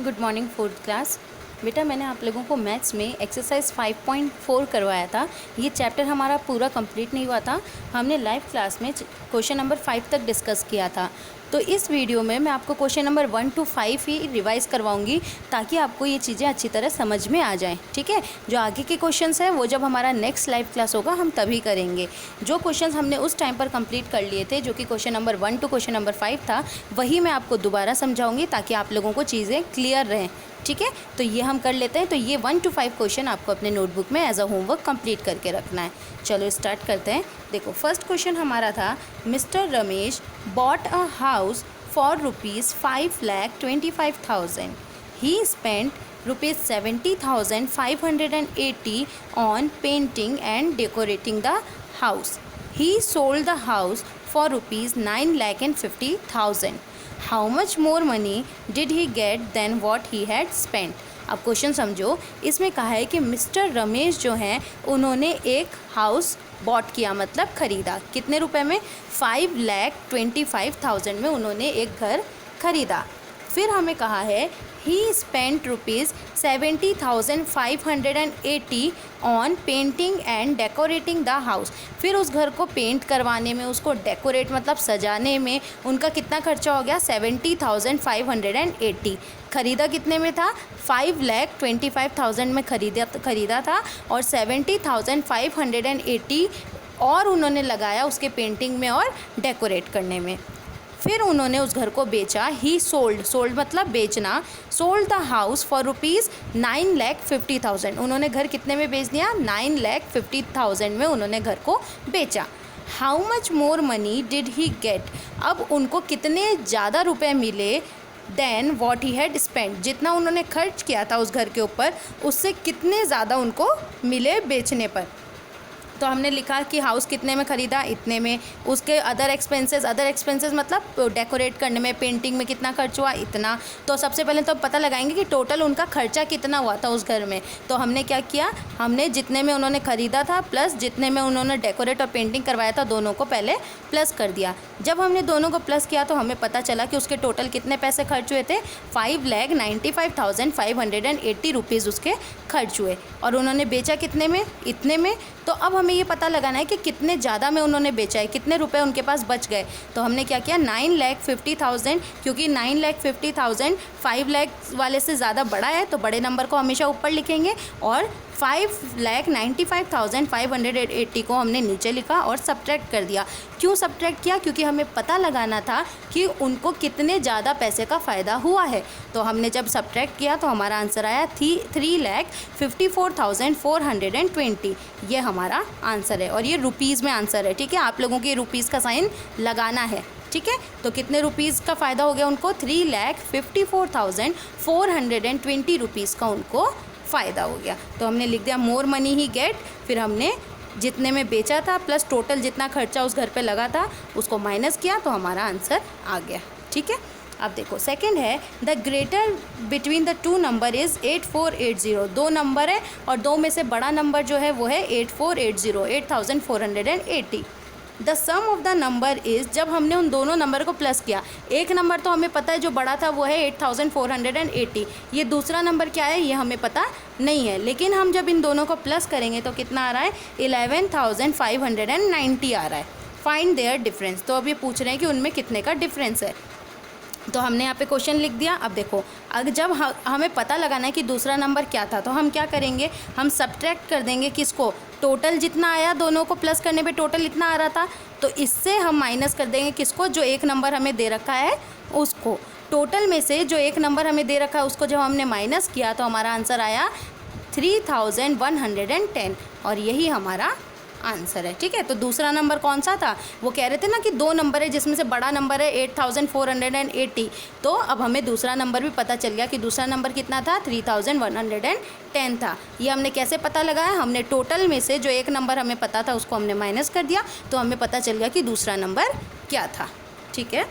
Good morning fourth class. बेटा मैंने आप लोगों को मैथ्स में एक्सरसाइज 5.4 करवाया था। ये चैप्टर हमारा पूरा कंप्लीट नहीं हुआ था। हमने लाइव क्लास में क्वेश्चन नंबर 5 तक डिस्कस किया था। तो इस वीडियो में मैं आपको क्वेश्चन नंबर 1 to 5 ही रिवाइज करवाऊंगी ताकि आपको ये चीज़ें अच्छी तरह समझ में आ जाएं। ठीक है, जो आगे के क्वेश्चंस हैं वो जब हमारा नेक्स्ट लाइव क्लास होगा हम तभी करेंगे। जो क्वेश्चंस हमने उस टाइम पर कंप्लीट कर लिए थे, जो कि question number 1 to question number 5 था, वही मैं आपको दोबारा समझाऊंगी ताकि आप लोगों को चीज़ें क्लियर रहें। ठीक है, तो ये हम कर लेते हैं। तो ये 1 to 5 क्वेश्चन आपको अपने नोटबुक में एज अ होमवर्क कंप्लीट करके रखना है। चलो स्टार्ट करते हैं। देखो फर्स्ट क्वेश्चन हमारा था, mister Ramesh bought a house for ₹5,25,000. He spent ₹70,580 on painting and decorating the house. He sold the house for ₹9,50,000. How much more money did he get than what he had spent? अब question समझो। इसमें कहा है कि mister Ramesh जो हैं उन्होंने एक हाउस बॉट किया, मतलब ख़रीदा। कितने रुपए में? 5,25,000 में उन्होंने एक घर ख़रीदा। फिर हमें कहा है ही spent ₹70,580 on painting and decorating the house. फिर उस घर को पेंट करवाने में, उसको डेकोरेट मतलब सजाने में उनका कितना खर्चा हो गया? 70,580। ख़रीदा कितने में था? 5,25,000 में ख़रीदा था और 70,580 और उन्होंने लगाया उसके पेंटिंग में और डेकोरेट करने में। फिर उन्होंने उस घर को बेचा। ही सोल्ड मतलब बेचना। Sold the house for ₹9,50,000। उन्होंने घर कितने में बेच दिया? 9,50,000 में उन्होंने घर को बेचा। How much more money did he get? अब उनको कितने ज़्यादा रुपए मिले than what he had spent? जितना उन्होंने खर्च किया था उस घर के ऊपर, उससे कितने ज़्यादा उनको मिले बेचने पर। तो हमने लिखा कि हाउस कितने में ख़रीदा? इतने में। उसके अदर एक्सपेंसेस मतलब डेकोरेट करने में, पेंटिंग में कितना खर्च हुआ? इतना। तो सबसे पहले तो पता लगाएंगे कि टोटल उनका खर्चा कितना हुआ था उस घर में। तो हमने क्या किया, हमने जितने में उन्होंने ख़रीदा था प्लस जितने में उन्होंने डेकोरेट और पेंटिंग करवाया था, दोनों को पहले प्लस कर दिया। जब हमने दोनों को प्लस किया तो हमें पता चला कि उसके टोटल कितने पैसे खर्च हुए थे? 5,95,580 रुपीज़ उसके खर्च हुए। और उन्होंने बेचा कितने में? इतने में। तो अब हमें ये पता लगाना है कि कितने ज़्यादा में उन्होंने बेचा है, कितने रुपए उनके पास बच गए। तो हमने क्या किया, 9,50,000, क्योंकि 9,50,000 5 लाख वाले से ज़्यादा बड़ा है तो बड़े नंबर को हमेशा ऊपर लिखेंगे, और 5,95,580 को हमने नीचे लिखा और सब्ट्रैक्ट कर दिया। क्यों सब्ट्रैक्ट किया? क्योंकि हमें पता लगाना था कि उनको कितने ज़्यादा पैसे का फ़ायदा हुआ है। तो हमने जब सब्ट्रैक्ट किया तो हमारा आंसर आया 3,54,420। ये हमारा आंसर है और ये रुपीज़ में आंसर है। ठीक है, आप लोगों के रुपीज़ का साइन लगाना है। ठीक है, तो कितने रुपीज़ का फ़ायदा हो गया उनको? 3,54,420 रुपीज़ का उनको फ़ायदा हो गया। तो हमने लिख दिया मोर मनी ही गेट। फिर हमने जितने में बेचा था प्लस टोटल जितना खर्चा उस घर पे लगा था उसको माइनस किया तो हमारा आंसर आ गया। ठीक है, अब देखो सेकंड है, the greater between the two number is 8480। दो नंबर है और दो में से बड़ा नंबर जो है वो है 8480, 8480। The sum of the number is, जब हमने उन दोनों नंबर को प्लस किया, एक नंबर तो हमें पता है जो बड़ा था वो है 8480। ये दूसरा नंबर क्या है ये हमें पता नहीं है, लेकिन हम जब इन दोनों को प्लस करेंगे तो कितना आ रहा है? 11,590 आ रहा है। Find their difference. तो अब ये पूछ रहे हैं कि उनमें कितने का डिफरेंस है। तो हमने यहाँ पे क्वेश्चन लिख दिया। अब देखो, अगर जब हमें पता लगाना है कि दूसरा नंबर क्या था तो हम क्या करेंगे, हम सब्ट्रैक्ट कर देंगे किसको? टोटल जितना आया, दोनों को प्लस करने पे टोटल इतना आ रहा था, तो इससे हम माइनस कर देंगे किसको? जो एक नंबर हमें दे रखा है उसको। टोटल में से जो एक नंबर हमें दे रखा है उसको जब हमने माइनस किया तो हमारा आंसर आया 3,110 और यही हमारा आंसर है। ठीक है, तो दूसरा नंबर कौन सा था? वो कह रहे थे ना कि दो नंबर है जिसमें से बड़ा नंबर है 8,480। तो अब हमें दूसरा नंबर भी पता चल गया कि दूसरा नंबर कितना था? 3,110 था। ये हमने कैसे पता लगाया? हमने टोटल में से जो एक नंबर हमें पता था उसको हमने माइनस कर दिया तो हमें पता चल गया कि दूसरा नंबर क्या था। ठीक है,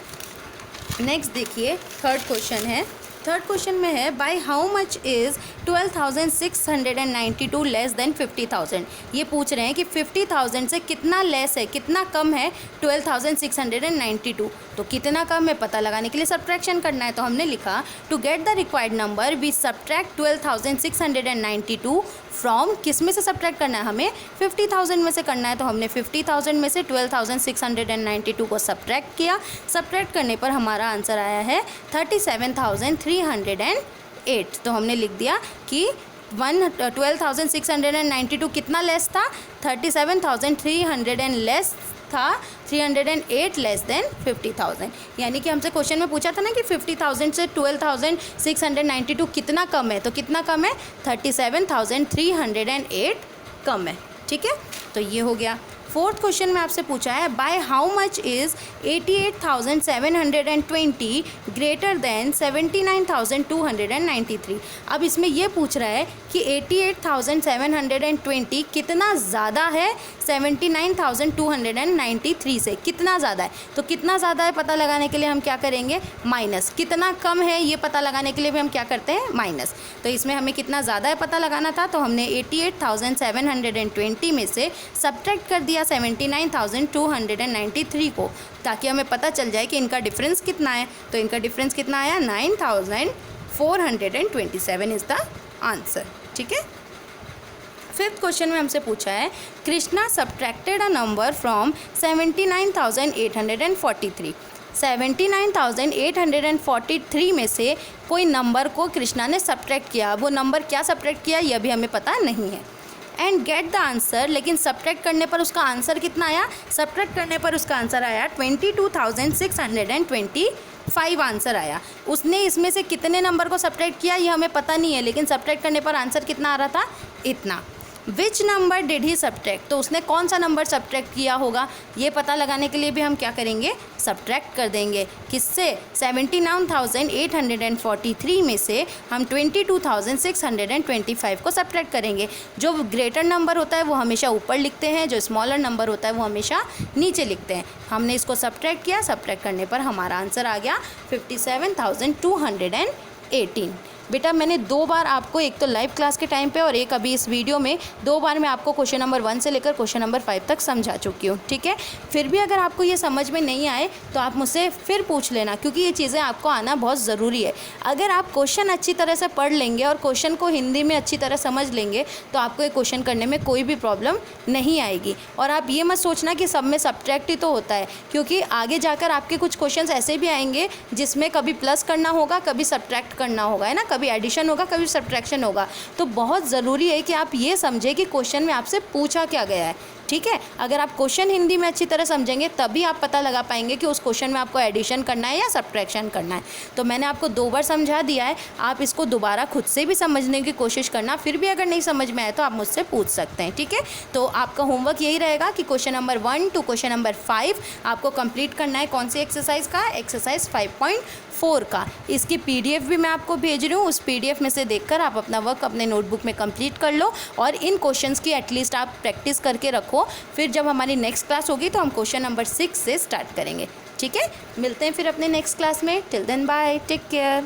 नेक्स्ट देखिए थर्ड क्वेश्चन है, थर्ड क्वेश्चन में है by how much is 12,692 less than 50,000। ये पूछ रहे हैं कि 50,000 से कितना लेस है, कितना कम है 12,692। तो कितना कम है पता लगाने के लिए सब्ट्रैक्शन करना है। तो हमने लिखा to get the required number we subtract 12,692 from, किस में से सब्ट्रैक्ट करना है हमें, 50,000 में से करना है। तो हमने 50,000 में से 12,692 को सब्ट्रैक्ट किया। सब्ट्रैक्ट करने पर हमारा आंसर आया है 37,308। तो हमने लिख दिया कि 12,692 कितना लेस था, 37,300 लेस था, 308 लेस देन 50,000। यानी कि हमसे क्वेश्चन में पूछा था ना कि 50,000 से 12,692 कितना कम है, तो कितना कम है, 37,308 कम है। ठीक है, तो ये हो गया। फोर्थ क्वेश्चन में आपसे पूछा है by how much is 88,720 greater than 79,293। अब इसमें ये पूछ रहा है कि 88,720 कितना ज़्यादा है 79,293 से, कितना ज़्यादा है। तो कितना ज़्यादा है पता लगाने के लिए हम क्या करेंगे, माइनस। कितना कम है ये पता लगाने के लिए भी हम क्या करते हैं, माइनस। तो इसमें हमें कितना ज़्यादा है पता लगाना था, तो हमने 88,720 में से सब्ट्रैक्ट कर दिया 79,293 को, ताकि हमें पता चल जाए कि इनका डिफरेंस कितना है। तो इनका डिफरेंस कितना आया, 9,427 इज़ द आंसर। ठीक है। फिफ्थ क्वेश्चन में हमसे पूछा है Krishna subtracted a number from 79,843। 79,843 में से कोई नंबर को कृष्णा ने सब्ट्रैक्ट किया। वो नंबर क्या सब्ट्रैक्ट किया यह भी हमें पता नहीं है। एंड गेट द आंसर, लेकिन सब्ट्रैक्ट करने पर उसका आंसर कितना आया, सब्ट्रैक्ट करने पर उसका आंसर आया 22,625 आंसर आया। उसने इसमें से कितने नंबर को सब्ट्रैक्ट किया ये हमें पता नहीं है, लेकिन सब्ट्रैक्ट करने पर आंसर कितना आ रहा था, इतना। Which number did he subtract, तो उसने कौन सा नंबर सब्ट्रैक्ट किया होगा ये पता लगाने के लिए भी हम क्या करेंगे, सब्ट्रैक्ट कर देंगे। किससे, 79,843 में से हम 22,625 को सब्ट्रैक्ट करेंगे। जो ग्रेटर नंबर होता है वो हमेशा ऊपर लिखते हैं, जो स्मॉलर नंबर होता है वो हमेशा नीचे लिखते हैं। हमने इसको सब्ट्रैक्ट किया, सब्ट्रैक्ट करने पर हमारा आंसर आ गया 57,218। बेटा मैंने 2 बार आपको, एक तो लाइव क्लास के टाइम पे और एक अभी इस वीडियो में, 2 बार मैं आपको क्वेश्चन नंबर 1 से लेकर क्वेश्चन नंबर 5 तक समझा चुकी हूँ। ठीक है, फिर भी अगर आपको ये समझ में नहीं आए तो आप मुझसे फिर पूछ लेना, क्योंकि ये चीज़ें आपको आना बहुत ज़रूरी है। अगर आप क्वेश्चन अच्छी तरह से पढ़ लेंगे और क्वेश्चन को हिंदी में अच्छी तरह समझ लेंगे तो आपको ये क्वेश्चन करने में कोई भी प्रॉब्लम नहीं आएगी। और आप ये मत सोचना कि सब में सब्ट्रैक्ट ही तो होता है, क्योंकि आगे जाकर आपके कुछ क्वेश्चन ऐसे भी आएंगे जिसमें कभी प्लस करना होगा, कभी सब्ट्रैक्ट करना होगा, है ना, कभी एडिशन होगा, कभी सब्ट्रैक्शन होगा। तो बहुत ज़रूरी है कि आप ये समझें कि क्वेश्चन में आपसे पूछा क्या गया है। ठीक है, अगर आप क्वेश्चन हिंदी में अच्छी तरह समझेंगे तभी आप पता लगा पाएंगे कि उस क्वेश्चन में आपको एडिशन करना है या सब्ट्रैक्शन करना है। तो मैंने आपको 2 बार समझा दिया है, आप इसको दोबारा खुद से भी समझने की कोशिश करना। फिर भी अगर नहीं समझ में आए तो आप मुझसे पूछ सकते हैं। ठीक है, तो आपका होमवर्क यही रहेगा कि question number 1 to question number 5 आपको कंप्लीट करना है। कौन सी एक्सरसाइज का, एक्सरसाइज 5.4 का। इसकी PDF भी मैं आपको भेज रही हूँ, उस PDF में से देखकर आप अपना वर्क अपने नोटबुक में कंप्लीट कर लो और इन क्वेश्चंस की एटलीस्ट आप प्रैक्टिस करके रखो। फिर जब हमारी नेक्स्ट क्लास होगी तो हम क्वेश्चन नंबर 6 से स्टार्ट करेंगे। ठीक है, मिलते हैं फिर अपने नेक्स्ट क्लास में। Till then bye, take care.